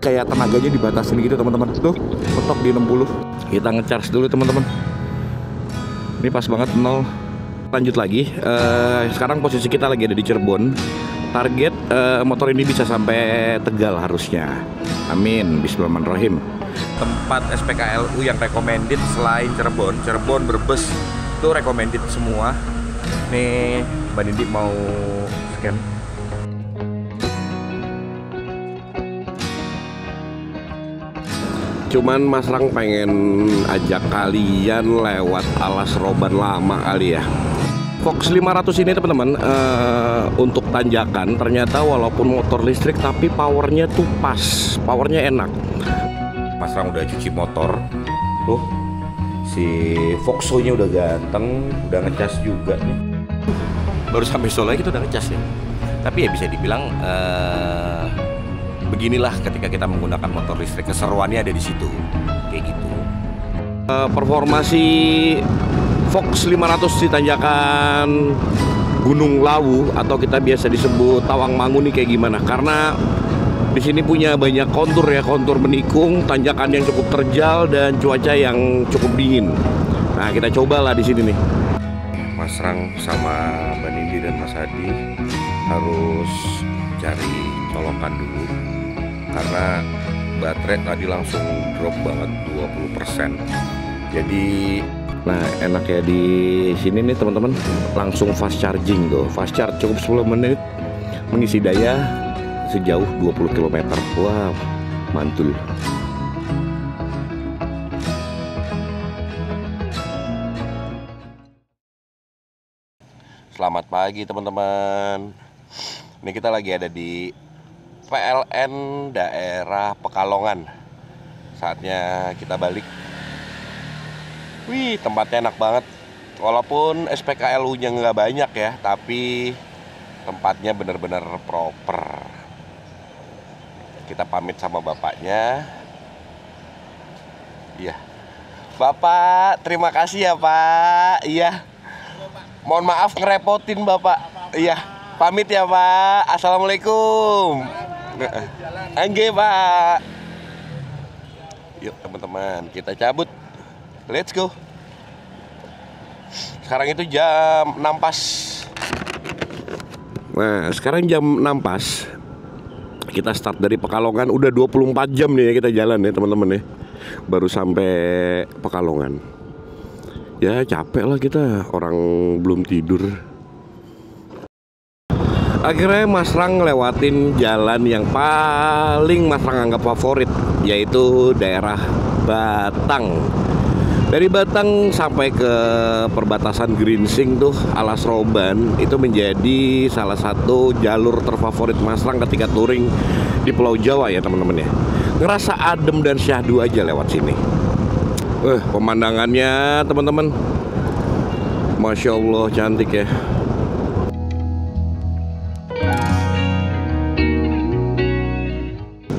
kayak tenaganya dibatasin gitu teman-teman. Tuh, mentok di 60. Kita ngecharge dulu teman-teman. Ini pas banget 0. Lanjut lagi. Sekarang posisi kita lagi ada di Cirebon. Target motor ini bisa sampai Tegal harusnya. Amin. Bismillahirrahmanirrahim. Tempat SPKLU yang recommended selain Cirebon, Brebes itu recommended semua. Nih Mbak Nindi mau scan. Cuman Mas Rang pengen ajak kalian lewat Alas Roban lama kali ya. Fox 500 ini teman-teman, untuk tanjakan ternyata walaupun motor listrik tapi powernya tuh pas, powernya enak. Mas Rang udah cuci motor, tuh si Foxo-nya udah ganteng, udah ngecas juga nih. Baru sampai Solo kita udah ngecas ya. Tapi ya bisa dibilang beginilah ketika kita menggunakan motor listrik, keseruannya ada di situ, kayak gitu. Performa si Fox 500 di tanjakan Gunung Lawu atau kita biasa disebut Tawangmangu nih kayak gimana? Karena di sini punya banyak kontur ya, kontur menikung, tanjakan yang cukup terjal dan cuaca yang cukup dingin. Nah, kita cobalah di sini nih. Mas Rang sama Mbak Nindi dan Mas Hadi harus cari colokan dulu karena baterai tadi langsung drop banget 20%. Jadi nah enaknya di sini nih teman-teman, langsung fast charging tuh. Fast charge cukup 10 menit mengisi daya sejauh 20 km. Wow, mantul. Selamat pagi teman-teman. Ini kita lagi ada di PLN daerah Pekalongan. Saatnya kita balik. Wih, tempatnya enak banget. Walaupun SPKLU-nya nggak banyak ya, tapi tempatnya bener-bener proper. Kita pamit sama bapaknya. Iya, Bapak, terima kasih ya Pak. Iya, mohon maaf ngerepotin Bapak. Iya, pamit ya Pak. Assalamualaikum. Angge Pak. Yuk teman-teman, kita cabut. Let's go. Sekarang itu jam 6 pas. Nah, sekarang jam 6 pas. Kita start dari Pekalongan. Udah 24 jam nih ya kita jalan ya teman-teman ya. Baru sampai Pekalongan. Ya capek lah kita, orang belum tidur. Akhirnya Mas Rang ngelewatin jalan yang paling Mas Rang anggap favorit, yaitu daerah Batang. Dari Batang sampai ke perbatasan Grinsing tuh, Alas Roban itu menjadi salah satu jalur terfavorit Mas Rang ketika touring di Pulau Jawa ya teman-teman ya. Ngerasa adem dan syahdu aja lewat sini. Pemandangannya teman-teman, Masya Allah cantik ya.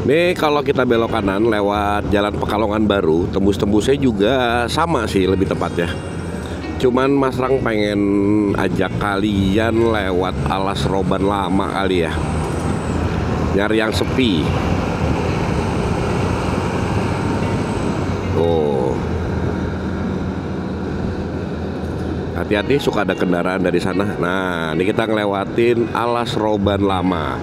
Nih kalau kita belok kanan lewat jalan Pekalongan baru, tembus-tembusnya juga sama sih lebih tepatnya. Cuman Mas Rang pengen ajak kalian lewat Alas Roban lama kali ya. Nyari yang sepi. Oh, hati-hati suka ada kendaraan dari sana. Nah, ini kita ngelewatin Alas Roban lama.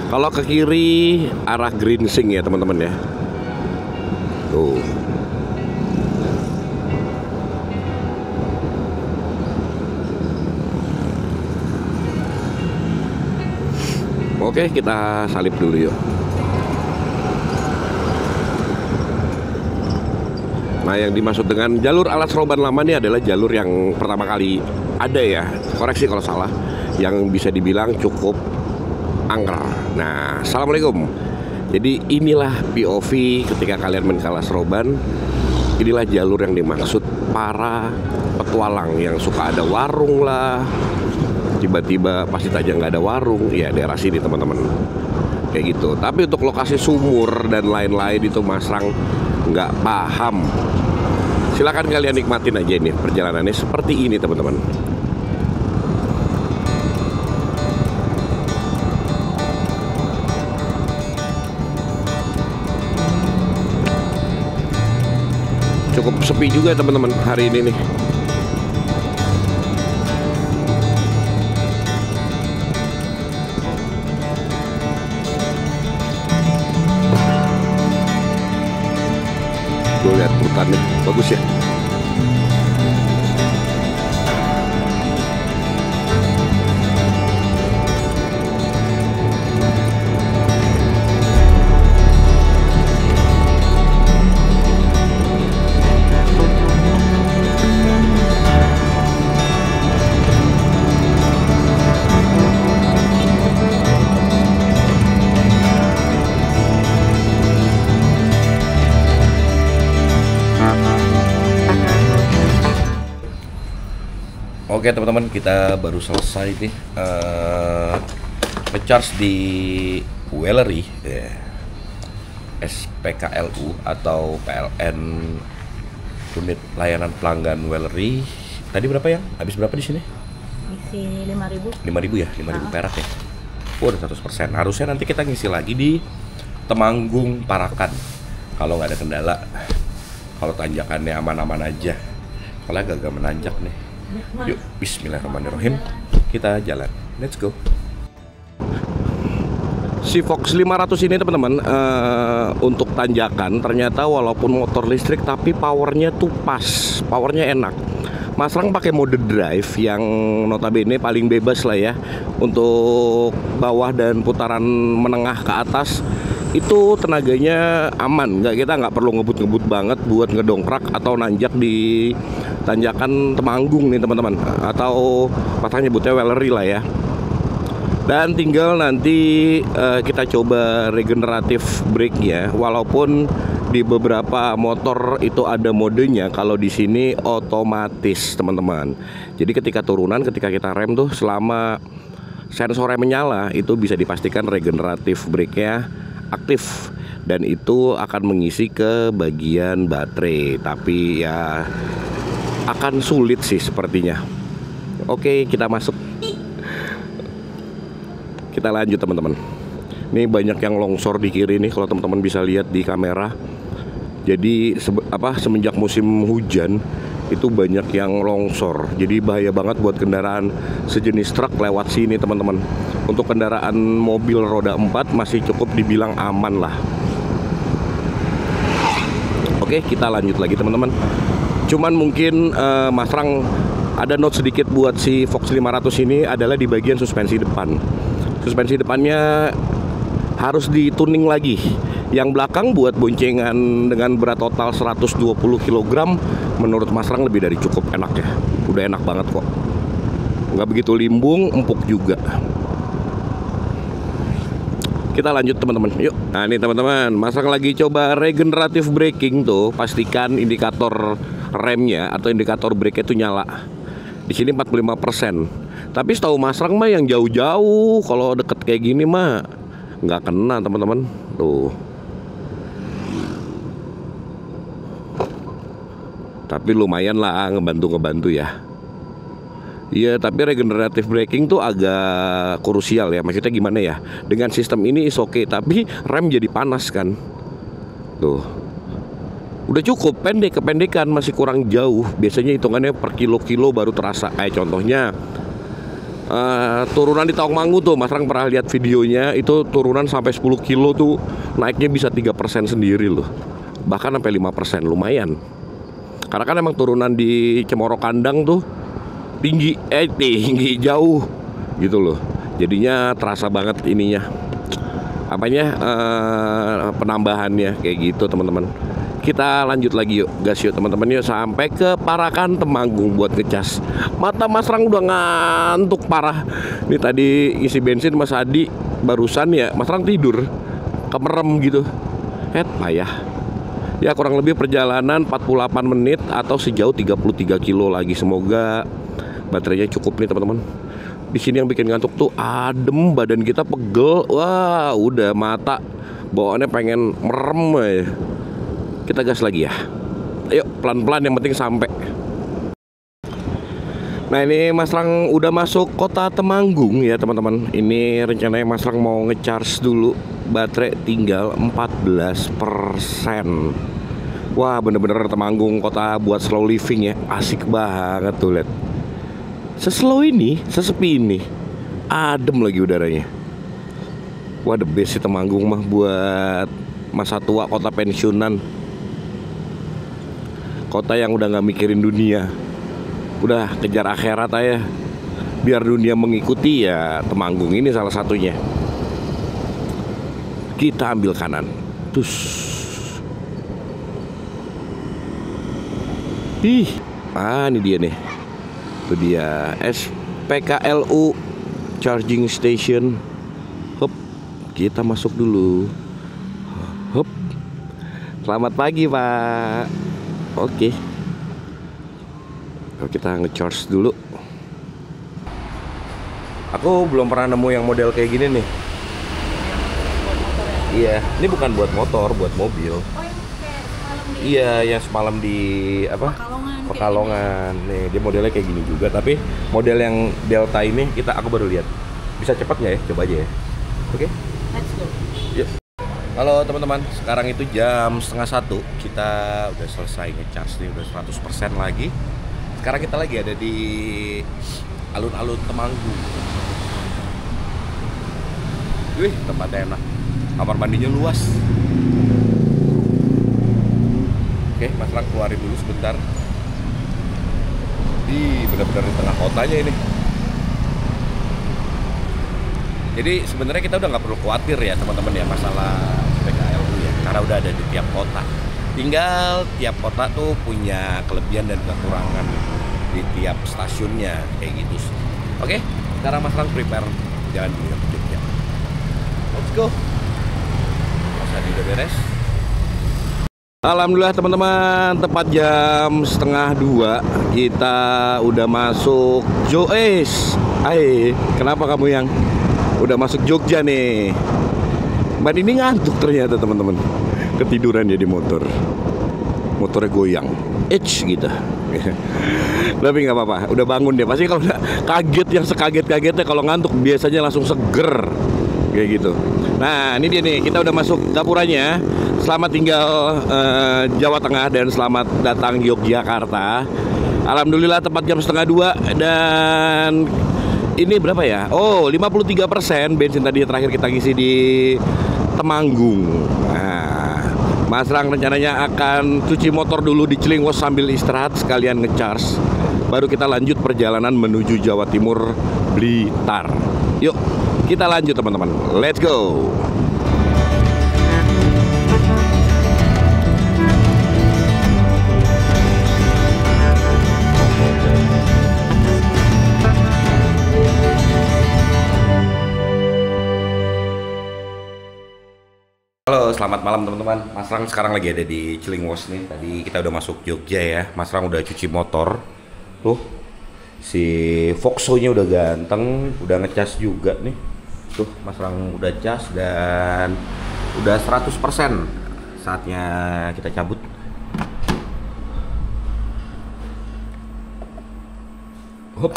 Kalau ke kiri arah Grinsing ya teman-teman ya. Tuh. Oke, kita salip dulu yuk. Nah, yang dimaksud dengan jalur Alas Roban lama ini adalah jalur yang pertama kali ada ya. Koreksi kalau salah. Yang bisa dibilang cukup angker. Nah, assalamualaikum. Jadi inilah POV ketika kalian main ke Alas Roban. Inilah jalur yang dimaksud para petualang yang suka ada warung lah. Tiba-tiba pasti aja nggak ada warung. Ya daerah sini teman-teman. Kayak gitu. Tapi untuk lokasi sumur dan lain-lain itu Mas Rang nggak paham. Silakan kalian nikmatin aja ini perjalanannya seperti ini teman-teman. sepi juga teman-teman hari ini nih. Gue lihat hutannya bagus ya. Oke teman-teman, kita baru selesai nih ngecharge di Wellery SPKLU atau PLN, unit layanan pelanggan Wellery. Tadi berapa ya? Habis berapa di sini? Isi 5.000. 5.000 ya, 5.000 perak ya. Udah 100%. Harusnya nanti kita ngisi lagi di Temanggung Parakan kalau nggak ada kendala. Kalau tanjakannya aman-aman aja. Kalau agak menanjak nih. Yuk, bismillahirrahmanirrahim. Kita jalan. Let's go. Si Fox 500 ini teman-teman, untuk tanjakan ternyata walaupun motor listrik tapi powernya tuh pas, powernya enak. Mas Rang pakai mode drive yang notabene paling bebas lah ya. Untuk bawah dan putaran menengah ke atas itu tenaganya aman, kita nggak perlu ngebut-ngebut banget buat ngedongkrak atau nanjak di tanjakan Temanggung nih teman-teman, atau patahnya nyebutnya Wellery lah ya. Dan tinggal nanti kita coba regeneratif brake ya, walaupun di beberapa motor itu ada modenya, kalau di sini otomatis teman-teman. Jadi ketika turunan, ketika kita rem tuh selama sensornya menyala itu bisa dipastikan regeneratif brake-nya aktif, dan itu akan mengisi ke bagian baterai, tapi ya akan sulit sih sepertinya. Oke, kita masuk, kita lanjut teman-teman. Ini banyak yang longsor di kiri nih kalau teman-teman bisa lihat di kamera. Jadi semenjak musim hujan itu banyak yang longsor, jadi bahaya banget buat kendaraan sejenis truk lewat sini teman-teman. Untuk kendaraan mobil roda 4 masih cukup dibilang aman lah. Oke, kita lanjut lagi teman-teman. Cuman mungkin Mas Rang ada note sedikit buat si Fox 500 ini adalah di bagian suspensi depan. Suspensi depannya harus dituning lagi. Yang belakang buat boncengan dengan berat total 120 kg menurut Mas Rang lebih dari cukup enak ya. Udah enak banget kok. Nggak begitu limbung, empuk juga. Kita lanjut teman-teman, yuk. Nah ini teman-teman, Mas Rang lagi coba regeneratif braking tuh. Pastikan indikator remnya atau indikator brake itu nyala. Di sini 45%. Tapi setahu Mas Rang mah yang jauh-jauh, kalau deket kayak gini mah nggak kena teman-teman. Tuh. Tapi lumayan lah ngebantu ya. Iya, tapi regeneratif braking tuh agak krusial ya. Maksudnya gimana ya? Dengan sistem ini is oke, tapi rem jadi panas kan. Tuh. Udah cukup pendek, kependekan masih kurang jauh. Biasanya hitungannya per kilo-kilo baru terasa. Contohnya turunan di Tawangmangu tuh, Mas Rang pernah lihat videonya, itu turunan sampai 10 kilo tuh naiknya bisa 3% sendiri loh. Bahkan sampai 5%, lumayan. Karena kan emang turunan di Cemoro Kandang tuh tinggi jauh gitu loh. Jadinya terasa banget ininya, penambahannya kayak gitu teman-teman. Kita lanjut lagi yuk, gas yuk teman-teman, yuk sampai ke Parakan Temanggung buat ngecas. Mata Mas Rang udah ngantuk parah. Ini tadi isi bensin Mas Adi barusan ya, Mas Rang tidur kemerem gitu. Payah. Ya kurang lebih perjalanan 48 menit atau sejauh 33 kilo lagi. Semoga baterainya cukup nih teman-teman. Di sini yang bikin ngantuk tuh adem, badan kita pegel. Wah, udah mata bawaannya pengen merem ya. Kita gas lagi ya. Ayo pelan-pelan, yang penting sampai. Nah ini Mas Rang udah masuk kota Temanggung ya teman-teman. Ini rencananya Mas Rang mau ngecharge dulu. Baterai tinggal 14%. Wah, bener-bener Temanggung kota buat slow living ya. Asik banget tuh, lihat. Seslow ini, sesepi ini, adem lagi udaranya. Wah, the best sih Temanggung mah buat masa tua, kota pensiunan. Kota yang udah gak mikirin dunia, udah kejar akhirat aja. Biar dunia mengikuti ya, Temanggung ini salah satunya. Kita ambil kanan. Terus. Ih, ini dia nih. Itu dia SPKLU Charging Station. Hop, kita masuk dulu. Hop. Selamat pagi, Pak. Oke. Kita nge-charge dulu. Aku belum pernah nemu yang model kayak gini nih. Iya, ini bukan buat motor, buat mobil. Iya, yang semalam di apa? Pekalongan. Nih, dia modelnya kayak gini juga, tapi model yang Delta ini aku baru lihat. Bisa cepat nggak ya? Coba aja ya. Oke? Let's go. Yuk. Halo teman-teman, sekarang itu jam 12:30. Kita udah selesai nge-charge nih, udah 100% lagi. Sekarang kita lagi ada di alun-alun Temanggung. Wih, tempatnya enak. Kamar mandinya luas. Oke, Mas Lang keluarin dulu sebentar. Benar-benar di tengah kotanya ini. Jadi sebenarnya kita udah nggak perlu khawatir ya teman-teman ya masalah SPKLU ya, karena udah ada di tiap kota. Tinggal tiap kota tuh punya kelebihan dan kekurangan di tiap stasiunnya kayak gitu. Oke, sekarang Mas Lang prepare jalan dulu ke Jogja. Let's go. Mas Adi udah beres. Alhamdulillah teman-teman, tepat jam 1:30 kita udah masuk kenapa kamu yang udah masuk Jogja nih? Mbak ini ngantuk ternyata teman-teman, ketiduran dia di motor. Motornya goyang, gitu. Tapi nggak apa-apa, udah bangun dia. Pasti kalau udah kaget, yang sekaget-kagetnya kalau ngantuk biasanya langsung seger kayak gitu. Nah, ini dia nih, kita udah masuk dapuranya. Selamat tinggal Jawa Tengah dan selamat datang Yogyakarta. Alhamdulillah tepat jam 1:30 dan ini berapa ya? Oh, 53% bensin tadi terakhir kita ngisi di Temanggung. Nah, Mas Rang rencananya akan cuci motor dulu di Cilingwas sambil istirahat sekalian ngecharge. Baru kita lanjut perjalanan menuju Jawa Timur, Blitar. Yuk, kita lanjut teman-teman. Let's go. Halo, selamat malam teman-teman. Mas Rang sekarang lagi ada di Cilingwas nih. Tadi kita udah masuk Jogja ya. Mas Rang udah cuci motor. Tuh, si Foxo-nya udah ganteng, udah ngecas juga nih. Tuh, Mas Rang udah cas dan udah 100%. Saatnya kita cabut. Hop.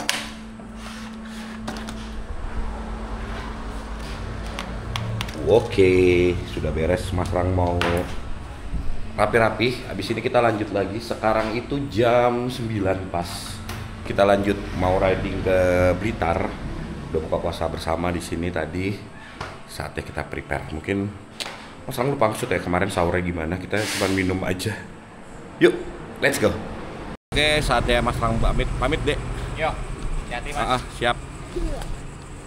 Oke, sudah beres. Mas Rang mau rapi-rapi. Habis ini kita lanjut lagi. Sekarang itu jam 9 pas. Kita lanjut mau riding ke Blitar. Udah buka puasa bersama di sini tadi. Saatnya kita prepare. Mungkin Mas Rang lupa maksud ya kemarin sahurnya gimana. Kita cuma minum aja. Yuk, let's go. Oke, saatnya Mas Rang pamit deh. Yuk, hati Mas. Siap.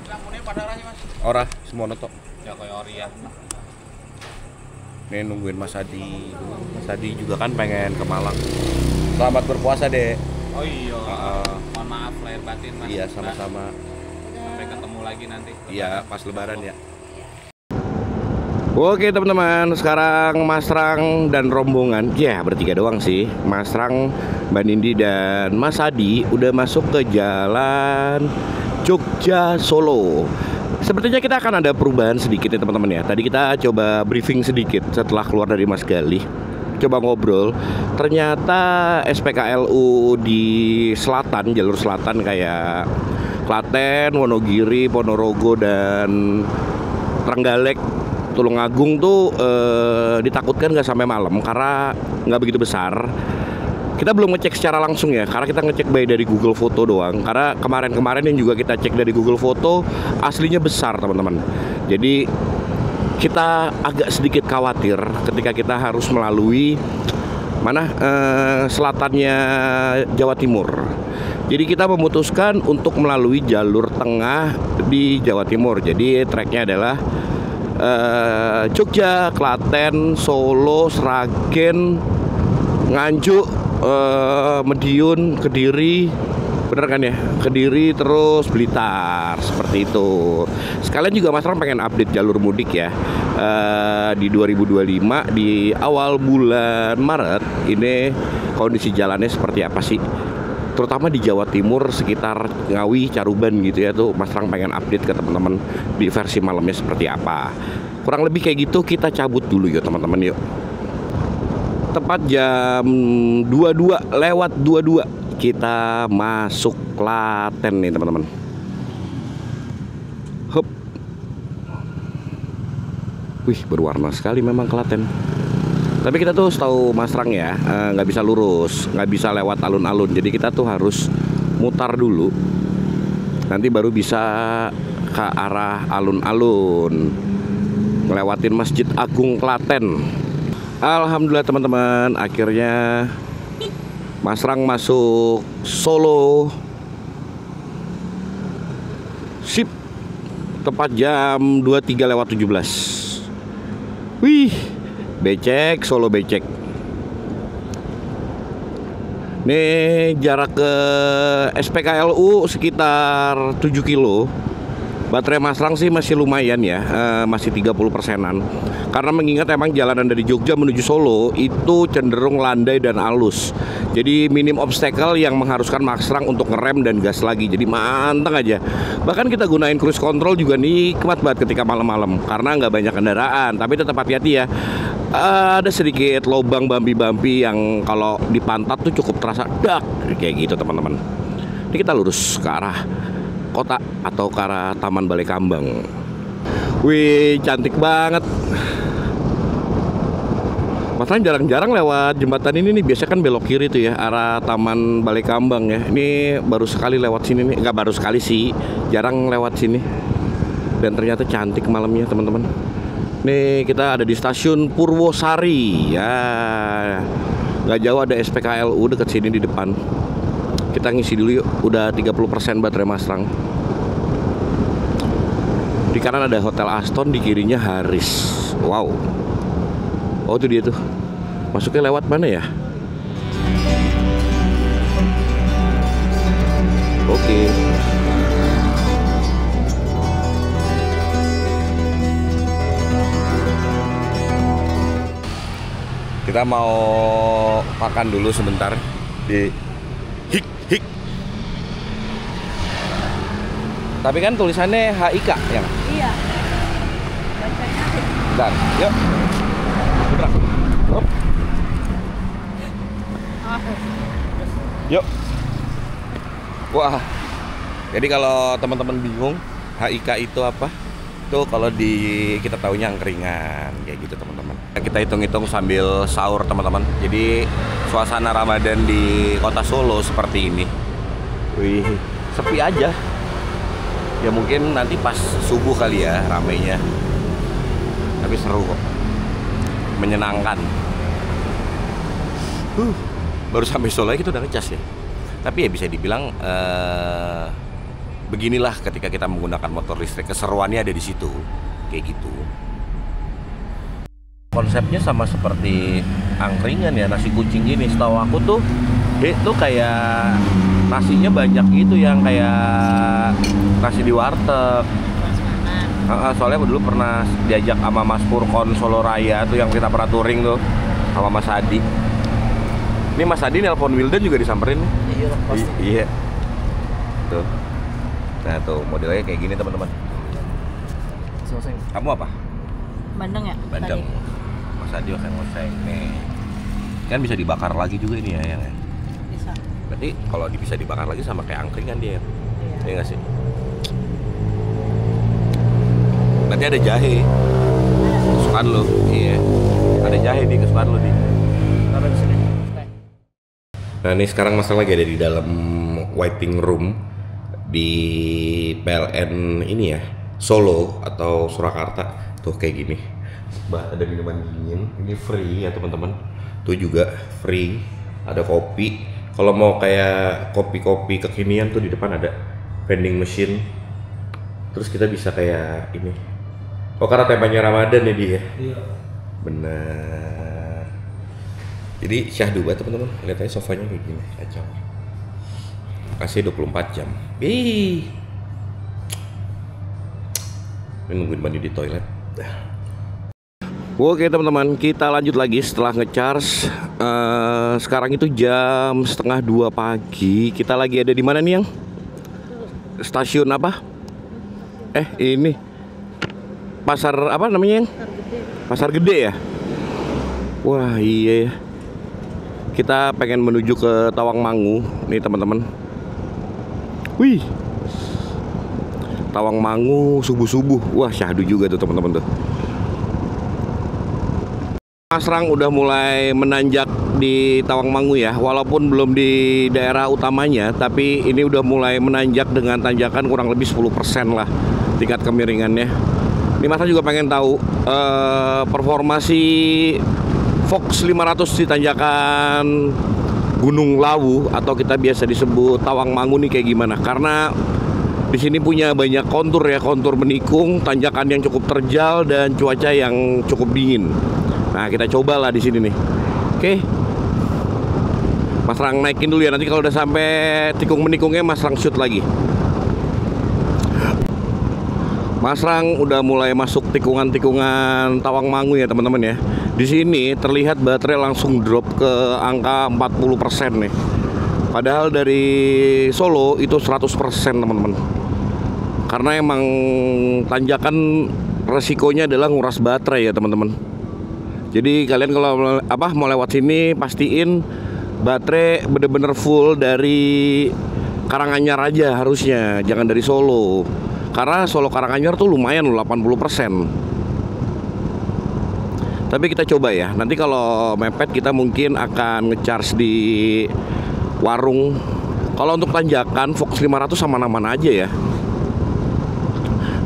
Lampunya pada arahnya Mas. Ora, semua notok. Ya kayak ori ya. Nih nungguin Mas Adi. Mas Adi juga kan pengen ke Malang. Selamat berpuasa deh. Oh iya. Mohon maaf lahir batin Mas. Iya sama-sama. Sampai ketemu lagi nanti. Iya pas Lebaran ya. Oke teman-teman, sekarang Mas Rang dan rombongan, ya bertiga doang sih. Mas Rang, Mbak Nindi dan Mas Adi udah masuk ke jalan Jogja Solo. Sepertinya kita akan ada perubahan sedikit ya teman-teman ya. Tadi kita coba briefing sedikit setelah keluar dari Mas Galih. Coba ngobrol. Ternyata SPKLU di selatan, jalur selatan kayak Klaten, Wonogiri, Ponorogo dan Trenggalek Tulungagung tuh ditakutkan nggak sampai malam karena nggak begitu besar. Kita belum ngecek secara langsung ya, karena kita ngecek by dari Google Foto doang. Karena kemarin-kemarin yang juga kita cek dari Google Foto aslinya besar teman-teman. Jadi kita agak sedikit khawatir ketika kita harus melalui selatannya Jawa Timur. Jadi kita memutuskan untuk melalui jalur tengah di Jawa Timur. Jadi treknya adalah Jogja, Klaten, Solo, Sragen, Nganjuk, Madiun, Kediri, bener kan ya? Kediri terus Blitar, seperti itu. Sekalian juga Mas Ram pengen update jalur mudik ya. Di 2025 di awal bulan Maret ini kondisi jalannya seperti apa sih? Terutama di Jawa Timur sekitar Ngawi, Caruban gitu ya, tuh Mas Ram pengen update ke teman-teman di versi malamnya seperti apa. Kurang lebih kayak gitu, kita cabut dulu yuk teman-teman yuk. Tepat jam 22:22 kita masuk Klaten nih teman-teman. Hup. Wih, berwarna sekali memang Klaten. Tapi kita tuh setahu Mas Rang ya, nggak bisa lurus, nggak bisa lewat alun-alun. Jadi kita tuh harus mutar dulu. Nanti baru bisa ke arah alun-alun, ngelewatin Masjid Agung Klaten. Alhamdulillah teman-teman, akhirnya Mas Rang masuk Solo. Sip. Tepat jam 23:17. Wih, becek, Solo becek. Nih jarak ke SPKLU sekitar 7 kilo. Baterai Mas Rang sih masih lumayan ya, masih 30%-an. Karena mengingat emang jalanan dari Jogja menuju Solo itu cenderung landai dan halus. Jadi minim obstacle yang mengharuskan Mas Rang untuk ngerem dan gas lagi. Jadi manteng aja. Bahkan kita gunain cruise control juga nikmat banget ketika malam-malam karena nggak banyak kendaraan. Tapi tetap hati-hati ya. Ada sedikit lubang bambi-bambi yang kalau di pantat tuh cukup terasa dak kayak gitu teman-teman. Ini kita lurus ke arah kota atau ke arah Taman Balai Kambang. Wih, cantik banget. Masalahnya jarang-jarang lewat jembatan ini nih. Biasanya kan belok kiri tuh ya, arah Taman Balai Kambang ya. Ini baru sekali lewat sini nih. Nggak baru sekali sih, jarang lewat sini. Dan ternyata cantik malamnya teman-teman. Nih kita ada di stasiun Purwosari ya. Nggak jauh ada SPKLU dekat sini di depan. Kita ngisi dulu yuk, udah 30% baterai Mas Rang. Di kanan ada Hotel Aston, di kirinya Haris. Wow. Oh itu dia tuh. Masuknya lewat mana ya? Oke. Kita mau makan dulu sebentar di Hik. Tapi kan tulisannya HIK ya? Iya. Bacanya Hik. Bentar, yuk. Bentar. Hop. Yuk. Wah. Jadi kalau teman-teman bingung HIK itu apa? Itu kalau di kita taunya angkringan kayak gitu teman-teman. Kita hitung-hitung sambil sahur teman-teman. Jadi suasana Ramadan di kota Solo seperti ini. Wih, sepi aja. Ya mungkin nanti pas subuh kali ya ramainya. Tapi seru kok. Menyenangkan. Baru sampai Solo kita udah ngecas ya. Tapi ya bisa dibilang beginilah ketika kita menggunakan motor listrik, keseruannya ada di situ, kayak gitu. Konsepnya sama seperti angkringan ya, nasi kucing ini. Setahu aku tuh itu kayak nasinya banyak gitu yang kayak nasi di warteg. Soalnya dulu pernah diajak sama Mas Purkon Solo Raya tuh yang kita pernah touring tuh sama Mas Adi. Ini Mas Adi nelpon Wildan juga disamperin. Iya, pasti. Iya. Tuh. Nah tuh modelnya kayak gini teman-teman. Kamu apa? Bandeng ya? Bandeng. Tadi. Mas Adi akan ngoseng nih. Kan bisa dibakar lagi juga ini ya, ya. Bisa. Berarti kalau bisa dibakar lagi sama kayak angkringan dia. Iya. Iya nggak sih? Berarti ada jahe. kesukaan lo. Iya. Ada jahe di kesukaan lo di. Taruh di sini. Nah ini sekarang Mas lagi ada di dalam waiting room di PLN ini ya, Solo atau Surakarta. Tuh kayak gini. Ada minuman dingin, ini free ya teman-teman. Tuh juga free, ada kopi. Kalau mau kayak kopi-kopi kekinian tuh di depan ada vending machine. Terus kita bisa kayak ini. Oh karena temanya Ramadan ya dia. Iya. Benar. Jadi syahdu banget teman-teman. Lihat aja sofanya kayak gini, kacau. AC 24 jam. Ih. Ini nungguin mandi di toilet. Oke teman-teman, kita lanjut lagi setelah ngecharge. Sekarang itu jam 1:30 pagi. Kita lagi ada di mana nih yang? Stasiun apa? Ini pasar apa namanya yang? Pasar Gede ya? Wah iya ya. Kita pengen menuju ke Tawangmangu nih teman-teman. Wih, Tawangmangu subuh-subuh. Wah syahdu juga tuh teman-teman tuh. Masrang udah mulai menanjak di Tawangmangu ya, walaupun belum di daerah utamanya, tapi ini udah mulai menanjak dengan tanjakan kurang lebih 10% lah tingkat kemiringannya. Ini Masrang juga pengen tahu performa si Fox 500 di tanjakan Gunung Lawu atau kita biasa disebut Tawangmangu nih kayak gimana? Karena di sini punya banyak kontur ya, kontur menikung, tanjakan yang cukup terjal dan cuaca yang cukup dingin. Nah kita cobalah di sini nih. Oke, Mas Rang naikin dulu ya. Nanti kalau udah sampai tikung menikungnya Mas Rang shoot lagi. Mas Rang udah mulai masuk tikungan-tikungan Tawangmangu ya teman-teman ya. Di sini terlihat baterai langsung drop ke angka 40% nih. Padahal dari Solo itu 100% teman-teman. Karena emang tanjakan resikonya adalah nguras baterai ya teman-teman. Jadi kalian kalau mau lewat sini pastiin baterai bener-bener full dari Karanganyar aja harusnya, jangan dari Solo. Karena Solo Karanganyar tuh lumayan loh 80%. Tapi kita coba ya. Nanti kalau mepet kita mungkin akan ngecharge di warung. Kalau untuk tanjakan Fox 500 aman-aman aja ya.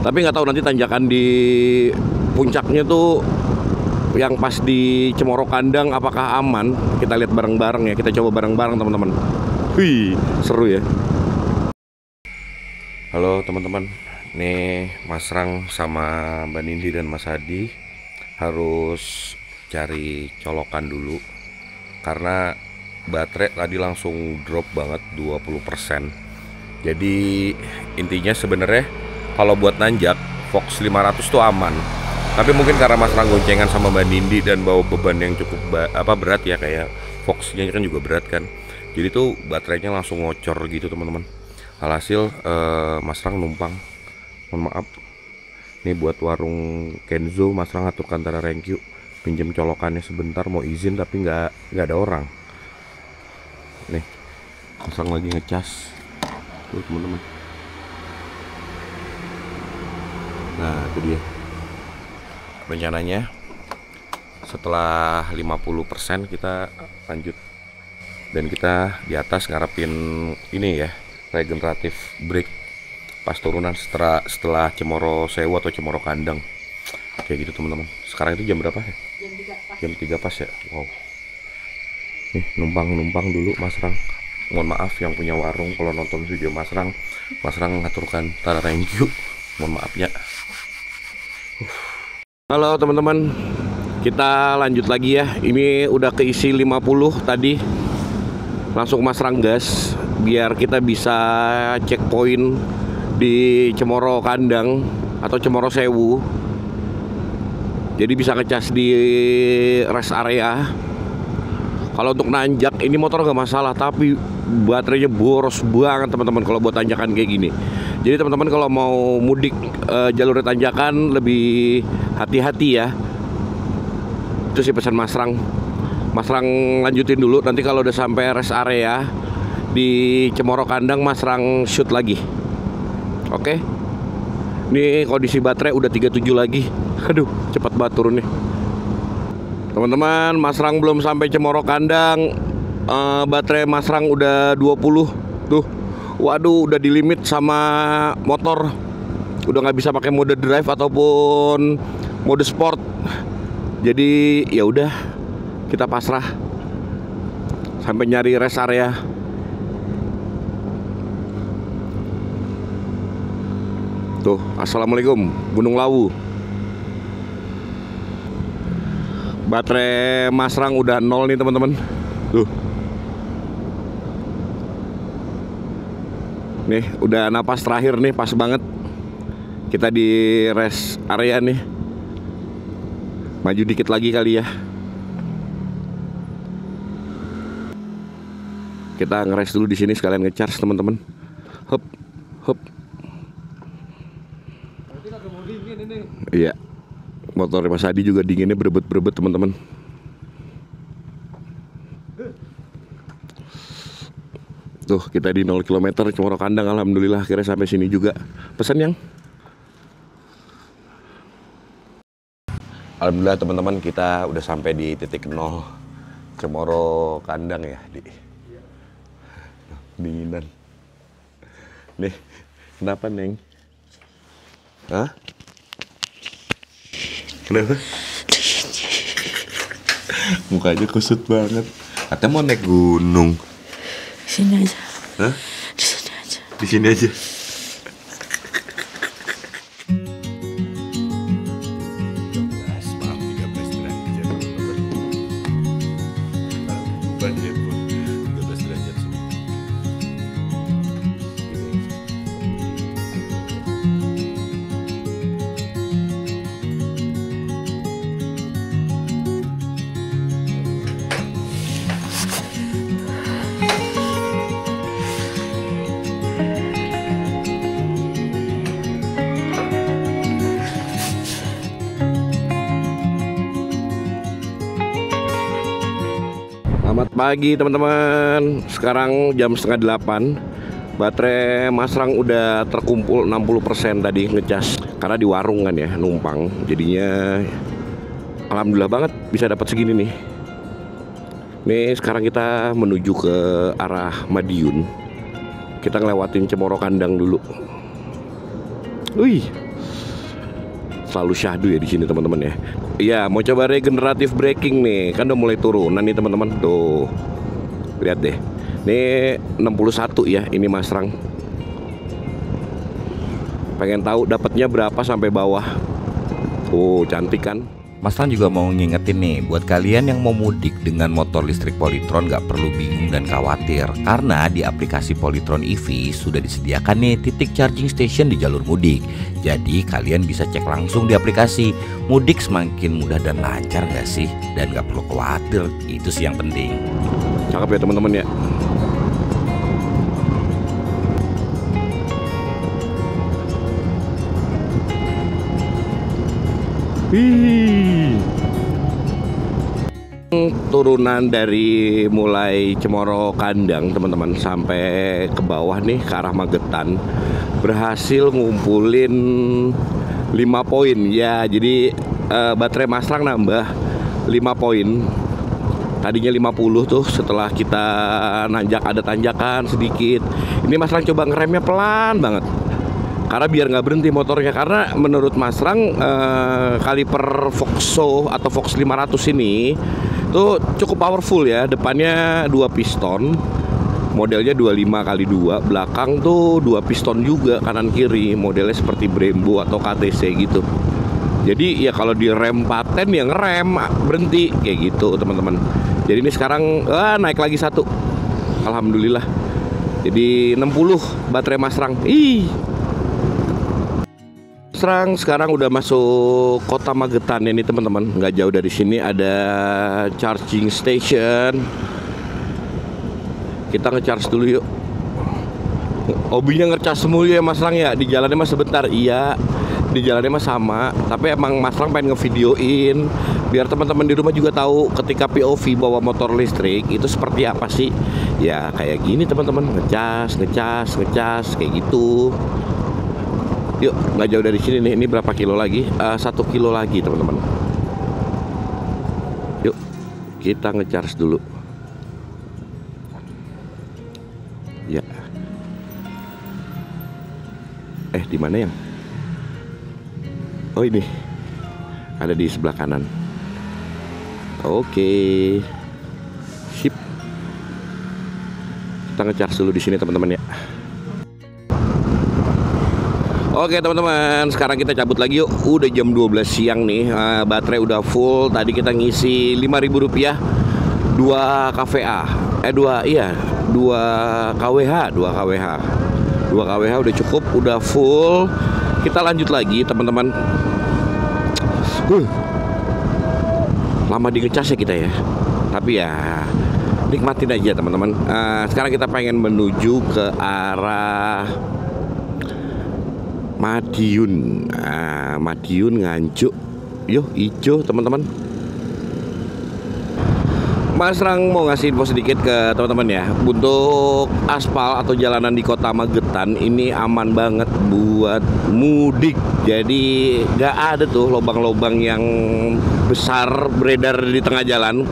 Tapi nggak tahu nanti tanjakan di puncaknya tuh yang pas di Cemoro Kandang apakah aman? Kita lihat bareng-bareng ya. Kita coba bareng-bareng teman-teman. Wih, seru ya. Halo teman-teman. Nih Mas Rang sama Mbak Nindi dan Mas Hadi harus cari colokan dulu karena baterai tadi langsung drop banget 20%. Jadi intinya sebenarnya kalau buat nanjak Fox 500 tuh aman. Tapi mungkin karena Mas Rang goncengan sama Mbak Nindi dan bawa beban yang cukup berat ya, kayak Fox-nya kan juga berat kan. Jadi tuh baterainya langsung ngocor gitu teman-teman. Alhasil Mas Rang numpang. Mohon maaf. Ini buat warung Kenzo, Mas Rang aturkan antara Renkyu pinjam colokannya sebentar, mau izin tapi nggak ada orang. Nih, Mas Rang lagi ngecas. Tuh teman-teman. Nah, itu dia. Rencananya setelah 50% kita lanjut dan kita di atas ngarepin ini ya, regeneratif brake pas turunan setelah Cemoro Sewu atau Cemoro Kandang kayak gitu teman-teman. Sekarang itu jam berapa ya? Jam 3 pas ya. Wow, nih numpang dulu Mas Rang. Mohon maaf yang punya warung kalau nonton video Mas Rang ngaturkan tara thank you, mohon maaf ya. Halo teman-teman, kita lanjut lagi ya. Ini udah keisi 50 tadi. Langsung Mas Rang gas biar kita bisa checkpoint di Cemoro Kandang atau Cemoro Sewu. Jadi bisa ngecas di rest area. Kalau untuk nanjak ini motor gak masalah, tapi baterainya boros banget teman-teman kalau buat tanjakan kayak gini. Jadi teman-teman kalau mau mudik jalur tanjakan lebih hati-hati ya. Itu sih pesan Mas Rang. Mas Rang lanjutin dulu, nanti kalau udah sampai rest area di Cemoro Kandang Mas Rang shoot lagi. Oke. Nih kondisi baterai udah 37 lagi. Aduh, cepat banget turunnya. Teman-teman, Mas Rang belum sampai Cemoro Kandang. Baterai Mas Rang udah 20. Tuh. Waduh, udah di limit sama motor. Udah nggak bisa pakai mode drive ataupun mode sport. Jadi ya udah, kita pasrah sampai nyari rest area. Tuh, assalamualaikum, Gunung Lawu. Baterai Mas Rang udah 0 nih teman-teman. Tuh. Nih, udah napas terakhir nih, pas banget. Kita di rest area nih. Maju dikit lagi kali ya. Kita nge-rest dulu di sini sekalian nge-charge teman-teman. Hop, hop. Iya. Motor Mas Adi juga dinginnya berebet-berebet teman-teman. Tuh, kita di 0 km Cemoro Kandang. Alhamdulillah akhirnya sampai sini juga. Pesan yang? Alhamdulillah teman-teman, kita udah sampai di titik 0 Cemoro Kandang ya, di dinginan. Nih, kenapa Neng? Hah? Kenapa? Mukanya kusut banget. Katanya mau naik gunung. Sini aja. Hah? Di sini aja. Di sini aja. Selamat pagi teman-teman. Sekarang jam setengah 8. Baterai Mas Rang udah terkumpul 60% tadi ngecas. Karena di warung kan ya, numpang. Jadinya alhamdulillah banget bisa dapat segini nih. Nih sekarang kita menuju ke arah Madiun. Kita ngelewatin Cemoro Kandang dulu. Wih. Selalu syahdu ya di sini teman-teman ya. Iya, mau coba regeneratif braking nih. Kan udah mulai turunan nih teman-teman. Tuh. Lihat deh. Nih 61 ya, ini Mas Rang. Pengen tahu dapatnya berapa sampai bawah. Oh, cantik kan? Mas Rang juga mau ngingetin nih, buat kalian yang mau mudik dengan motor listrik Polytron gak perlu bingung dan khawatir. Karena di aplikasi Polytron EV sudah disediakan nih titik charging station di jalur mudik. Jadi kalian bisa cek langsung di aplikasi. Mudik semakin mudah dan lancar gak sih? Dan gak perlu khawatir, itu sih yang penting. Cakep ya teman-teman ya. Turunan dari mulai Cemoro Kandang teman-teman sampai ke bawah nih ke arah Magetan berhasil ngumpulin 5 poin ya. Jadi baterai Mas Rang nambah 5 poin. Tadinya 50 tuh, setelah kita nanjak ada tanjakan sedikit. Ini Mas Rang coba ngeremnya pelan banget. Karena biar nggak berhenti motornya. Karena menurut Mas Rang kaliper Foxo atau Fox 500 ini tuh cukup powerful ya. Depannya 2 piston, modelnya 25x2. Belakang tuh 2 piston juga kanan kiri. Modelnya seperti Brembo atau KTC gitu. Jadi ya kalau direm paten ya ngerem berhenti kayak gitu teman-teman. Jadi ini sekarang naik lagi 1. Alhamdulillah. Jadi 60 baterai Mas Rang. Mas Rang sekarang udah masuk kota Magetan ini teman-teman. Nggak jauh dari sini ada charging station. Kita ngecharge dulu yuk. Hobinya ngecas mulu ya Mas Rang ya. Di jalannya mah sebentar. Iya, di jalannya mah sama. Tapi emang Mas Rang pengen ngevideoin biar teman-teman di rumah juga tahu ketika POV bawa motor listrik itu seperti apa sih. Ya kayak gini teman-teman, ngecas kayak gitu. Yuk, nggak jauh dari sini nih. Ini berapa kilo lagi? 1 kilo lagi teman-teman. Yuk, kita ngecharge dulu. Ya. Di mana yang? Oh ini, ada di sebelah kanan. Oke, sip. Kita ngecharge dulu di sini teman-teman ya. Oke teman-teman, sekarang kita cabut lagi yuk. Udah jam 12 siang nih, baterai udah full. Tadi kita ngisi Rp5.000 2 kVA. 2 kWh udah cukup, udah full. Kita lanjut lagi teman-teman. Lama di ngecas ya kita ya. Tapi ya nikmatin aja teman-teman. Sekarang kita pengen menuju ke arah Madiun. Madiun Nganjuk. Yuk ijo teman-teman. Mas Rang mau ngasih info sedikit ke teman-teman ya. Untuk aspal atau jalanan di Kota Magetan ini aman banget buat mudik. Jadi nggak ada tuh lubang-lubang yang besar beredar di tengah jalan.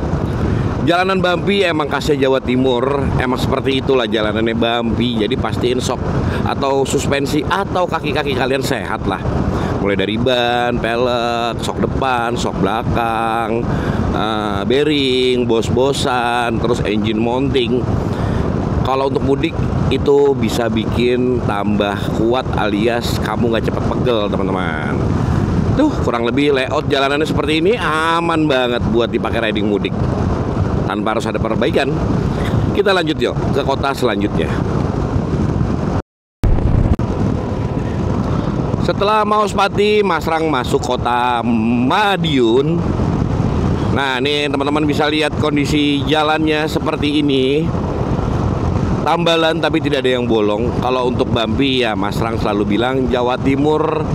Jalanan bumpy emang khasnya Jawa Timur. Emang seperti itulah jalanannya bumpy. Jadi pastiin sok atau suspensi atau kaki-kaki kalian sehat lah. Mulai dari ban, pelek, sok depan, sok belakang, bearing, bos-bosan, terus engine mounting. Kalau untuk mudik itu bisa bikin tambah kuat alias kamu nggak cepet pegel teman-teman. Tuh kurang lebih layout jalanannya seperti ini aman banget buat dipakai riding mudik tanpa harus ada perbaikan. Kita lanjut yuk ke kota selanjutnya. Setelah Mauspati, Mas Rang masuk kota Madiun. Nah, nih teman-teman bisa lihat kondisi jalannya seperti ini. Tambalan tapi tidak ada yang bolong. Kalau untuk bumpy ya Mas Rang selalu bilang Jawa Timur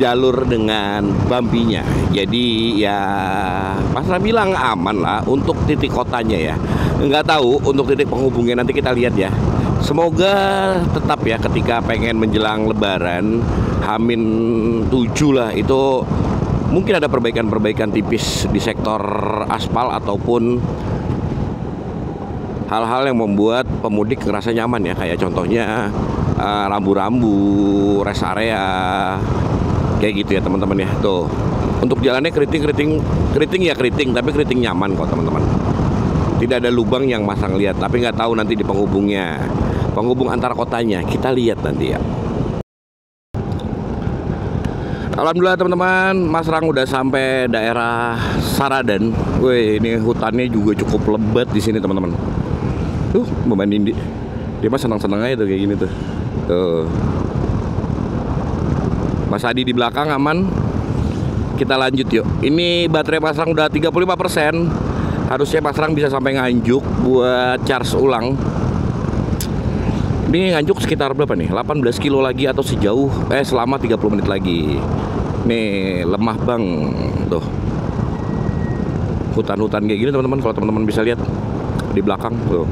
jalur dengan bumpy-nya. Jadi ya Mas Rang bilang aman lah untuk titik kotanya ya. Nggak tahu untuk titik penghubungnya nanti kita lihat ya. Semoga tetap ya ketika pengen menjelang Lebaran H-7 lah itu mungkin ada perbaikan-perbaikan tipis di sektor aspal ataupun hal-hal yang membuat pemudik ngerasa nyaman ya, kayak contohnya rambu-rambu, rest area kayak gitu ya teman-teman ya. Tuh untuk jalannya keriting ya keriting, tapi keriting nyaman kok teman-teman. Tidak ada lubang yang masang lihat, tapi nggak tahu nanti di penghubungnya, penghubung antar kotanya kita lihat nanti ya. Alhamdulillah teman-teman, Mas Rang udah sampai daerah Saradan. Wih, ini hutannya juga cukup lebat di sini teman-teman. Tuh, membanding dia mah senang-senang aja tuh kayak gini tuh. Tuh. Mas Adi di belakang aman. Kita lanjut yuk. Ini baterai Mas Rang udah 35%. Harusnya Mas Rang bisa sampai Nganjuk buat charge ulang. Ini Nganjuk sekitar berapa nih? 18 kilo lagi atau sejauh selama 30 menit lagi. Nih lemah bang. Tuh hutan-hutan kayak gini teman-teman. Kalau teman-teman bisa lihat di belakang tuh.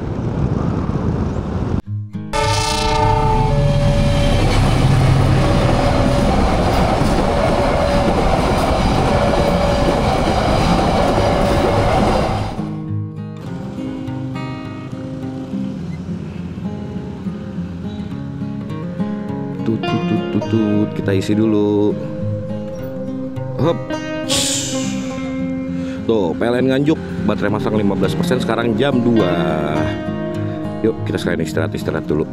Tutut, kita isi dulu. Hop. Tuh, PLN Nganjuk, baterai masang 15%, sekarang jam 2. Yuk, kita sekalian istirahat dulu.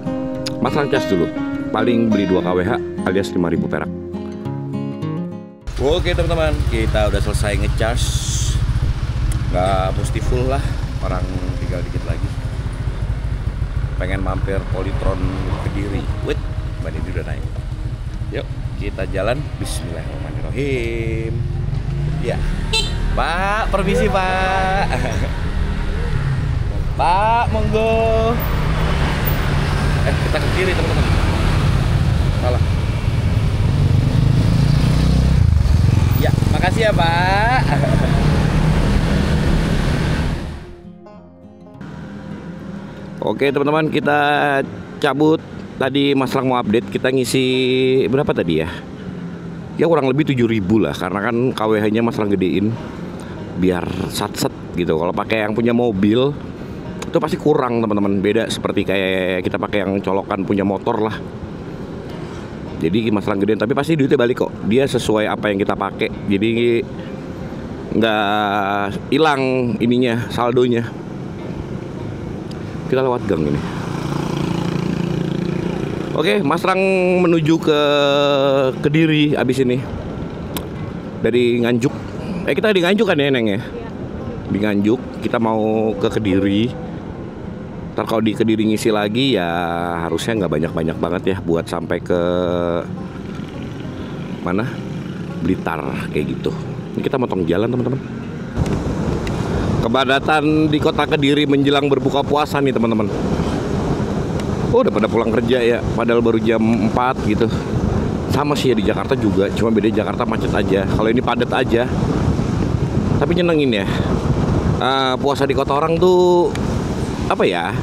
Masang cas dulu. Paling beli 2 kWh alias 5.000 perak. Oke teman-teman, kita udah selesai ngecas. Nggak mesti full lah, orang tinggal dikit lagi. Pengen mampir Polytron Kediri. Wait, ban ini udah naik. Yuk, kita jalan. Bismillahirrahmanirrahim. Ya, Pak, permisi Pak. Pak, monggo. Kita ke kiri teman-teman. Salah. Ya, makasih ya Pak. Oke teman-teman, kita cabut tadi Mas Rang mau update, kita ngisi berapa tadi ya? Ya kurang lebih 7.000 lah, karena kan KWH-nya Mas Rang gedein biar sat-set gitu. Kalau pakai yang punya mobil itu pasti kurang teman-teman, beda seperti kayak kita pakai yang colokan punya motor lah. Jadi Mas Rang gedein, tapi pasti duitnya balik kok. Dia sesuai apa yang kita pakai, jadi nggak hilang ininya, saldonya. Kita lewat gang ini. Oke, Mas Rang menuju ke Kediri abis ini. Dari Nganjuk. Kita di Nganjuk kan ya, Neng ya? Di Nganjuk, kita mau ke Kediri. Ntar kalau di Kediri ngisi lagi ya harusnya nggak banyak-banyak banget ya buat sampai ke mana? Blitar kayak gitu. Ini kita motong jalan teman-teman. Kepadatan di kota Kediri menjelang berbuka puasa nih teman-teman. Oh, udah pada pulang kerja ya, padahal baru jam 4 gitu. Sama sih ya di Jakarta juga, cuma beda Jakarta macet aja. Kalau ini padat aja. Tapi nyenengin ya. Puasa di kota orang tuh apa ya?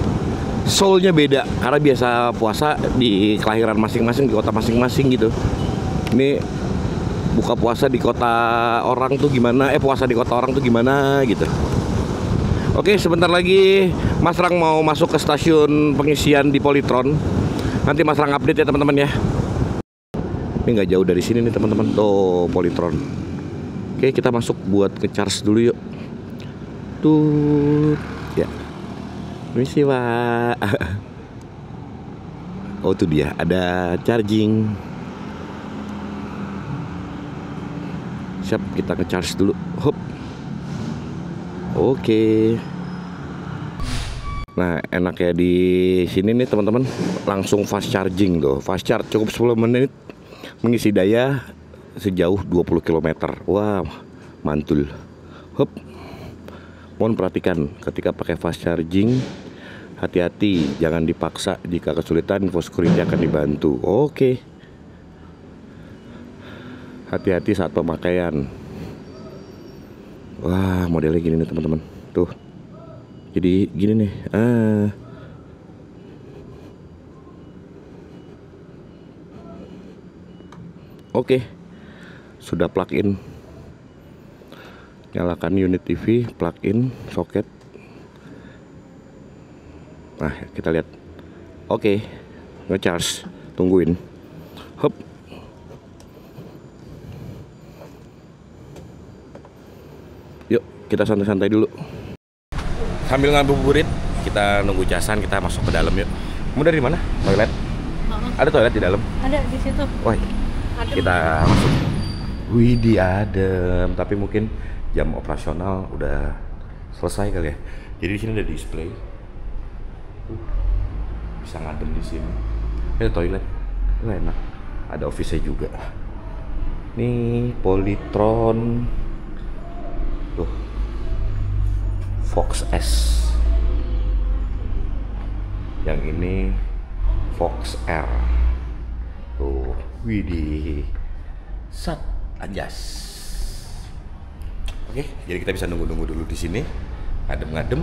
Soulnya beda, karena biasa puasa di kelahiran masing-masing, di kota masing-masing gitu. Ini buka puasa di kota orang tuh gimana? Puasa di kota orang tuh gimana gitu. Oke, sebentar lagi Mas Rang mau masuk ke stasiun pengisian di Polytron. Nanti Mas Rang update ya teman-teman ya. Ini nggak jauh dari sini nih teman-teman. Tuh Polytron. Oke, kita masuk buat ngecharge dulu yuk. Tuh, ya. Permisi Pak. Oh tuh dia, ada charging. Siap, kita ngecharge dulu. Hop. Oke. Nah, enaknya di sini nih teman-teman, langsung fast charging tuh. Fast charge cukup 10 menit mengisi daya sejauh 20 km. Wah, mantul. Hop. Mohon perhatikan ketika pakai fast charging, hati-hati, jangan dipaksa. Jika kesulitan, info security akan dibantu. Oke. Hati-hati saat pemakaian. Wah, modelnya gini nih teman-teman. Tuh. Jadi gini nih. Oke. Sudah plug in. Nyalakan unit TV, plug in soket. Nah, kita lihat. Oke. Ngecharge. Tungguin. Hop. Yuk, kita santai-santai dulu. Sambil ngabuburit, kita nunggu casan, kita masuk ke dalam yuk. Kamu dari mana? Toilet? Ada toilet di dalam? Ada di situ. Woi, kita masuk. Wih, di adem. Tapi mungkin jam operasional udah selesai kali ya. Jadi di sini ada display. Bisa ngadem di sini. Ada toilet. Enak. Ada office-nya juga. Nih, Polytron. Tuh, Fox S. Yang ini Fox R. Tuh, widih. Sat, anjas. Oke, jadi kita bisa nunggu-nunggu dulu di sini. Ngadem-ngadem.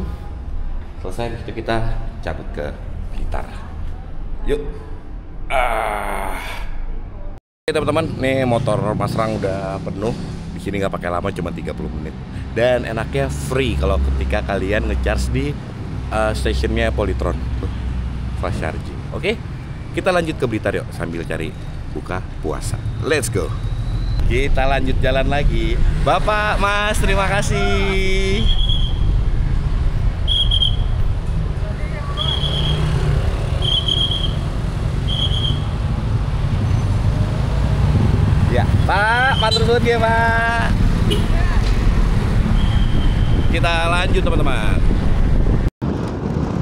Selesai, itu kita cabut ke Blitar. Yuk. Oke teman-teman, nih motor Mas Rang udah penuh. Di sini nggak pakai lama, cuma 30 menit. Dan enaknya free kalau ketika kalian ngecharge di stationnya Polytron. Fast charging. Oke, kita lanjut ke Blitar yuk sambil cari buka puasa. Let's go. Kita lanjut jalan lagi. Bapak, Mas, terima kasih. Ya, Pak, matur nuwun ya, Pak. Kita lanjut, teman-teman.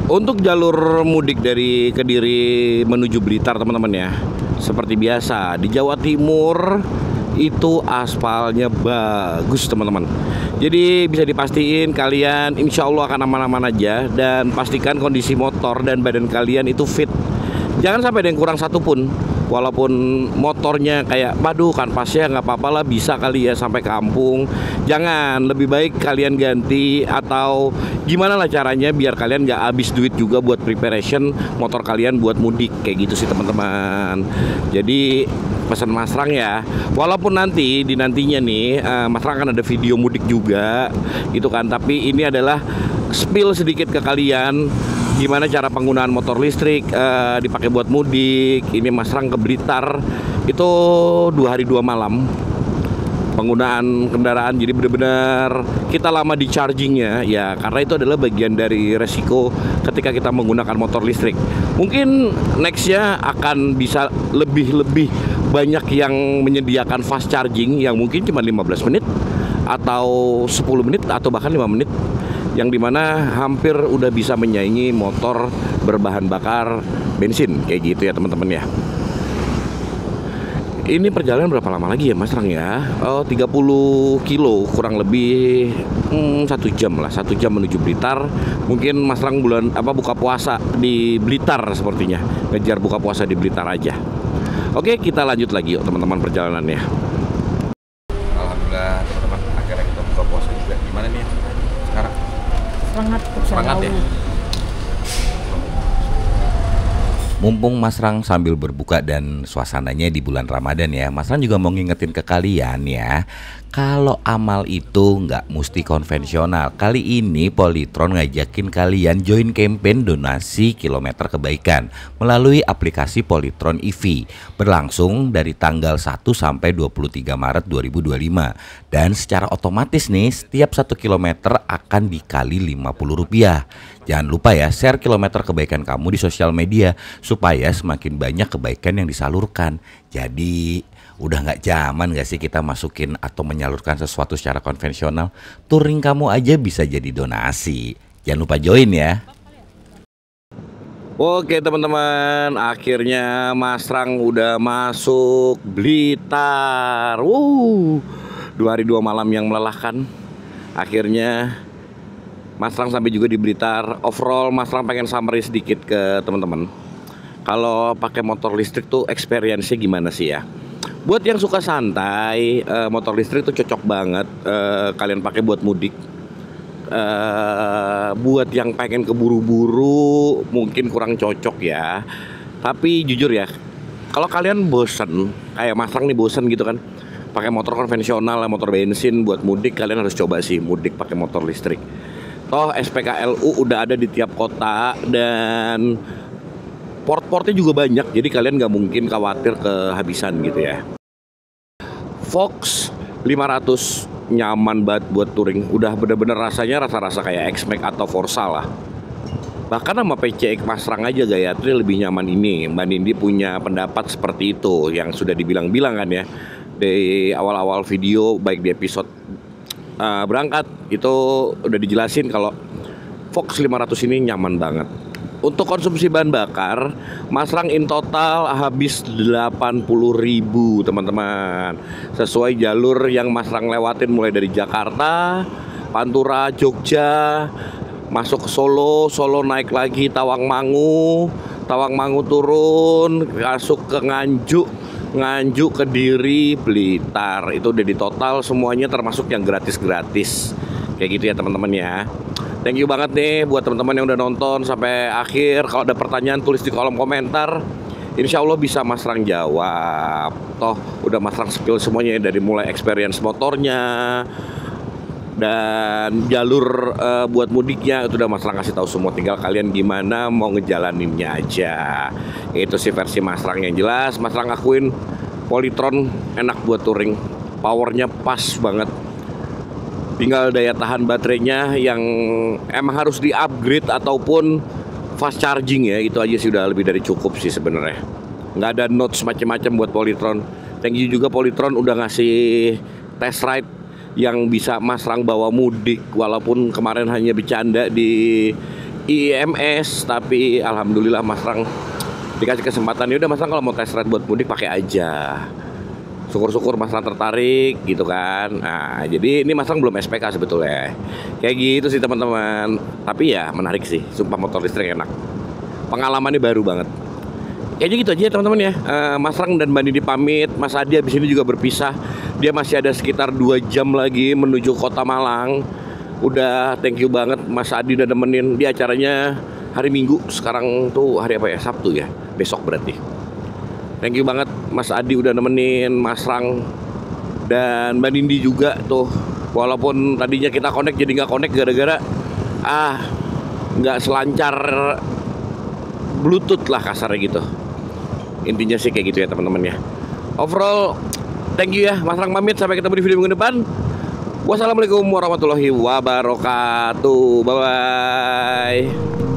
Untuk jalur mudik dari Kediri menuju Blitar, teman-teman ya. Seperti biasa, di Jawa Timur itu aspalnya bagus, teman-teman. Jadi bisa dipastiin kalian insya Allah akan aman-aman aja. Dan pastikan kondisi motor dan badan kalian itu fit. Jangan sampai ada yang kurang satu pun. Walaupun motornya kayak, waduh kan pasnya nggak apa-apa lah, bisa kali ya sampai kampung. Jangan, lebih baik kalian ganti atau gimana lah caranya biar kalian nggak habis duit juga buat preparation motor kalian buat mudik kayak gitu sih teman-teman. Jadi pesan Mas Rang ya, walaupun nanti di nantinya nih Mas Rang kan ada video mudik juga gitu kan, tapi ini adalah spill sedikit ke kalian gimana cara penggunaan motor listrik dipakai buat mudik. Ini Mas Rang ke Blitar itu 2 hari 2 malam penggunaan kendaraan, jadi benar-benar kita lama di chargingnya ya, karena itu adalah bagian dari resiko ketika kita menggunakan motor listrik. Mungkin nextnya akan bisa lebih banyak yang menyediakan fast charging yang mungkin cuma 15 menit atau 10 menit atau bahkan 5 menit, yang dimana hampir udah bisa menyaingi motor berbahan bakar bensin kayak gitu ya teman-teman ya. Ini perjalanan berapa lama lagi ya Mas Rang ya? Oh, 30 kilo kurang lebih 1 jam lah, 1 jam menuju Blitar. Mungkin Mas Rang buka puasa di Blitar sepertinya, ngejar buka puasa di Blitar aja. Oke, kita lanjut lagi yuk teman-teman perjalanannya. Alhamdulillah teman-teman, akhirnya kita buka puasa juga. Gimana nih sekarang? Semangat ya. Mumpung Mas Rang sambil berbuka dan suasananya di bulan Ramadan ya, Mas Rang juga mau ngingetin ke kalian ya, kalau amal itu nggak mesti konvensional. Kali ini Polytron ngajakin kalian join campaign donasi kilometer kebaikan melalui aplikasi Polytron EV, berlangsung dari tanggal 1 sampai 23 Maret 2025. Dan secara otomatis nih, setiap 1 kilometer akan dikali Rp50. Jangan lupa ya, share kilometer kebaikan kamu di sosial media supaya semakin banyak kebaikan yang disalurkan. Jadi udah nggak zaman gak sih kita masukin atau menyalurkan sesuatu secara konvensional? Touring kamu aja bisa jadi donasi. Jangan lupa join ya. Oke teman-teman, akhirnya Mas Rang udah masuk Blitar. 2 hari 2 malam yang melelahkan. Akhirnya Mas Rang sampai juga di Blitar. Overall Mas Rang pengen summary sedikit ke teman-teman. Kalau pakai motor listrik tuh experience-nya gimana sih ya? Buat yang suka santai, motor listrik tuh cocok banget kalian pakai buat mudik. Buat yang pengen keburu-buru mungkin kurang cocok ya. Tapi jujur ya, kalau kalian bosen, kayak Mas Rang nih bosen gitu kan, pakai motor konvensional, motor bensin buat mudik, kalian harus coba sih mudik pakai motor listrik. Toh SPKLU udah ada di tiap kota dan port-portnya juga banyak, jadi kalian nggak mungkin khawatir kehabisan gitu ya. Fox 500 nyaman banget buat touring, udah bener-bener rasanya rasa-rasa kayak X-Max atau Forza lah. Bahkan sama PCX Mas Rang aja Gayatri lebih nyaman ini. Mbak Nindi punya pendapat seperti itu yang sudah dibilang-bilang kan ya di awal-awal video, baik di episode berangkat itu udah dijelasin kalau Fox 500 ini nyaman banget. Untuk konsumsi bahan bakar, Mas Rang in total habis 80.000 teman-teman. Sesuai jalur yang Mas Rang lewatin mulai dari Jakarta, Pantura, Jogja, masuk ke Solo, Solo naik lagi Tawangmangu, Tawangmangu turun, masuk ke Nganjuk, Kediri, Blitar. Itu udah di total semuanya termasuk yang gratis-gratis. Kayak gitu ya teman-teman ya. Thank you banget nih buat teman-teman yang udah nonton sampai akhir. Kalau ada pertanyaan tulis di kolom komentar. Insya Allah bisa Mas Rang jawab. Toh udah Mas Rang spill semuanya dari mulai experience motornya dan jalur buat mudiknya itu udah Mas Rang kasih tahu semua. Tinggal kalian gimana mau ngejalaninnya aja. Itu sih versi Mas Rang yang jelas. Mas Rang akuin Polytron enak buat touring, powernya pas banget. Tinggal daya tahan baterainya yang emang harus di-upgrade ataupun fast charging ya, itu aja sih udah lebih dari cukup sih sebenarnya. Nggak ada notes macam-macam buat Polytron. Thank you juga Polytron udah ngasih test ride yang bisa Mas Rang bawa mudik, walaupun kemarin hanya bercanda di IMS, tapi alhamdulillah Mas Rang dikasih kesempatan. Ya udah Mas Rang kalau mau test ride buat mudik pakai aja. Syukur-syukur Mas Rang tertarik gitu kan. Nah, jadi ini Mas Rang belum SPK sebetulnya. Kayak gitu sih teman-teman. Tapi ya menarik sih, sumpah motor listrik enak. Pengalamannya baru banget. Kayaknya gitu aja teman-teman ya. Mas Rang dan Mbak Nidi pamit. Mas Adi abis ini juga berpisah. Dia masih ada sekitar 2 jam lagi menuju Kota Malang. Udah thank you banget Mas Adi udah nemenin di acaranya hari Minggu. Sekarang tuh hari apa ya? Sabtu ya, besok berarti. Thank you banget Mas Adi udah nemenin Mas Rang dan Mbak Nindi juga tuh. Walaupun tadinya kita connect jadi nggak connect gara-gara nggak selancar Bluetooth lah kasarnya gitu. Intinya sih kayak gitu ya teman-teman ya. Overall thank you ya Mas Rang, pamit, sampai ketemu di video minggu depan. Wassalamualaikum warahmatullahi wabarakatuh. Bye bye.